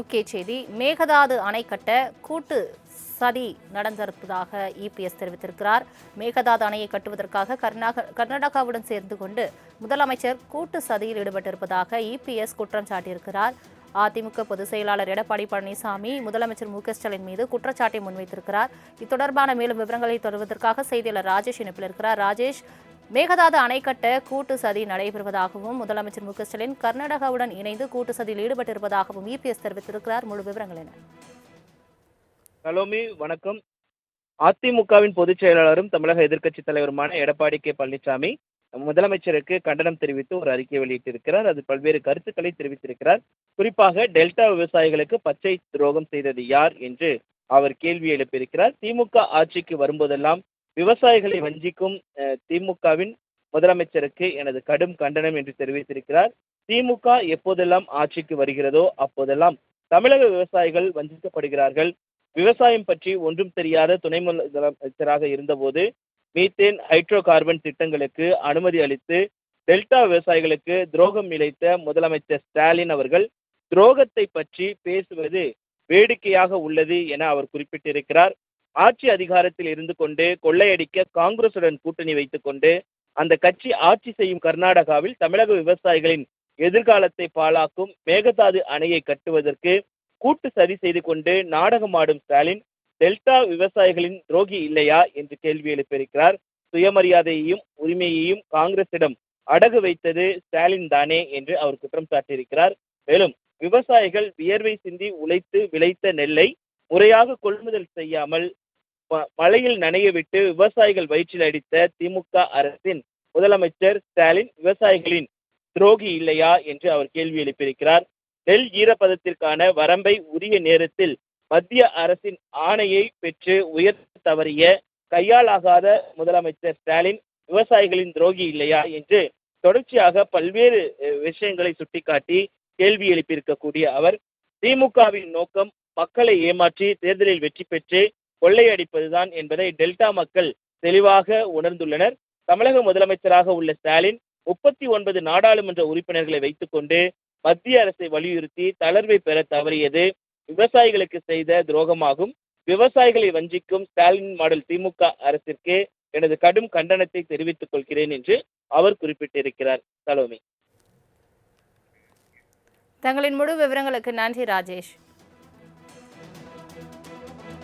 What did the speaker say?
முக்கிய செய்தி. மேகதாது அணை கட்ட கூட்டு சதி நடந்திருப்பதாக இபிஎஸ் தெரிவித்திருக்கிறார். மேகதாது அணையை கட்டுவதற்காக கர்நாடகாவுடன் சேர்ந்து கொண்டு முதலமைச்சர் கூட்டு சதியில் ஈடுபட்டிருப்பதாக இபிஎஸ் குற்றம் சாட்டியிருக்கிறார். அதிமுக பொதுச் செயலாளர் எடப்பாடி பழனிசாமி முதலமைச்சர் மு.க.ஸ்டாலின் மீது குற்றச்சாட்டை முன்வைத்திருக்கிறார். இது தொடர்பான மேலும் விவரங்களை தருவதற்காக செய்தியாளர் ராஜேஷ் இணைப்பில் இருக்கிறார். ராஜேஷ், மேகதாது அணை கட்ட கூட்டு சதி நடைபெறுவதாகவும் முதலமைச்சர் மு.க.ஸ்டாலின் கர்நாடகாவுடன் இணைந்து கூட்டு சதியில் ஈடுபட்டிருப்பதாகவும் இபிஎஸ் தெரிவித்திருக்கிறார். முழு விவரங்கள் என்ன? சலோமி, வணக்கம். அதிமுகவின் பொதுச் செயலாளரும் தமிழக எதிர்க்கட்சித் தலைவருமான எடப்பாடி கே பழனிசாமி முதலமைச்சருக்கு கண்டனம் தெரிவித்து ஒரு அறிக்கை வெளியிட்டிருக்கிறார். அது பல்வேறு கருத்துக்களை தெரிவித்திருக்கிறார். குறிப்பாக டெல்டா விவசாயிகளுக்கு பச்சை துரோகம் செய்தது யார் என்று அவர் கேள்வி எழுப்பியிருக்கிறார். திமுக ஆட்சிக்கு வரும்போதெல்லாம் விவசாயிகளை வஞ்சிக்கும் திமுகவின் முதலமைச்சருக்கு எனது கடும் கண்டனம் என்று தெரிவித்திருக்கிறார். திமுக எப்போதெல்லாம் ஆட்சிக்கு வருகிறதோ அப்போதெல்லாம் தமிழக விவசாயிகள் வஞ்சிக்கப்படுகிறார்கள். விவசாயம் பற்றி ஒன்றும் தெரியாத துணை முதலமைச்சராக இருந்தபோது மீத்தேன் ஹைட்ரோ கார்பன் திட்டங்களுக்கு அனுமதி அளித்து டெல்டா விவசாயிகளுக்கு துரோகம் இழைத்த முதலமைச்சர் ஸ்டாலின் அவர்கள் துரோகத்தை பற்றி பேசுவது வேடிக்கையாக உள்ளது என அவர் குறிப்பிட்டிருக்கிறார். ஆட்சி அதிகாரத்தில் இருந்து கொண்டு கொள்ளையடிக்க காங்கிரசுடன் கூட்டணி வைத்துக் கொண்டு அந்த கட்சி ஆட்சி செய்யும் கர்நாடகாவில் தமிழக விவசாயிகளின் எதிர்காலத்தை பாழாக்கும் மேகதாது அணையை கட்டுவதற்கு கூட்டு சதி செய்து கொண்டு நாடகமாடும் ஸ்டாலின் டெல்டா விவசாயிகளின் துரோகி இல்லையா என்று கேள்வி எழுப்பியிருக்கிறார். சுயமரியாதையையும் உரிமையையும் காங்கிரசிடம் அடகு வைத்தது ஸ்டாலின் தானே என்று அவர் குற்றம் சாட்டியிருக்கிறார். மேலும் விவசாயிகள் வியர்வை சிந்தி உழைத்து விளைத்த நெல்லை முறையாக கொள்முதல் செய்யாமல் மழையில் நனைய விட்டு விவசாயிகள் வயிற்றில் அடித்த திமுக அரசின் முதலமைச்சர் ஸ்டாலின் விவசாயிகளின் துரோகி இல்லையா என்று அவர் கேள்வி எழுப்பியிருக்கிறார். நெல் ஈரப்பதத்திற்கான வரம்பை உரிய நேரத்தில் மத்திய அரசின் ஆணையை பெற்று உயர்த்த தவறிய கையாலாகாத முதலமைச்சர் ஸ்டாலின் விவசாயிகளின் துரோகி இல்லையா என்று தொடர்ச்சியாக பல்வேறு விஷயங்களை சுட்டிக்காட்டி கேள்வி எழுப்பியிருக்கக்கூடிய அவர், திமுகவின் நோக்கம் மக்களை ஏமாற்றி தேர்தலில் வெற்றி பெற்று கொள்ளையடிப்பதுதான் என்பதை டெல்டா மக்கள் தெளிவாக உணர்ந்துள்ளனர். தமிழக முதலமைச்சராக உள்ள ஸ்டாலின் 39 நாடாளுமன்ற உறுப்பினர்களை வைத்துக் கொண்டு மத்திய அரசை வலியுறுத்தி தளர்வை பெற தவறியது விவசாயிகளுக்கு செய்த துரோகமாகும். விவசாயிகளை வஞ்சிக்கும் ஸ்டாலின் மாடல் திமுக அரசிற்கு எனது கடும் கண்டனத்தை தெரிவித்துக் கொள்கிறேன் என்று அவர் குறிப்பிட்டிருக்கிறார். சலோமி, தங்களின் முழு விவரங்களுக்கு நன்றி ராஜேஷ்.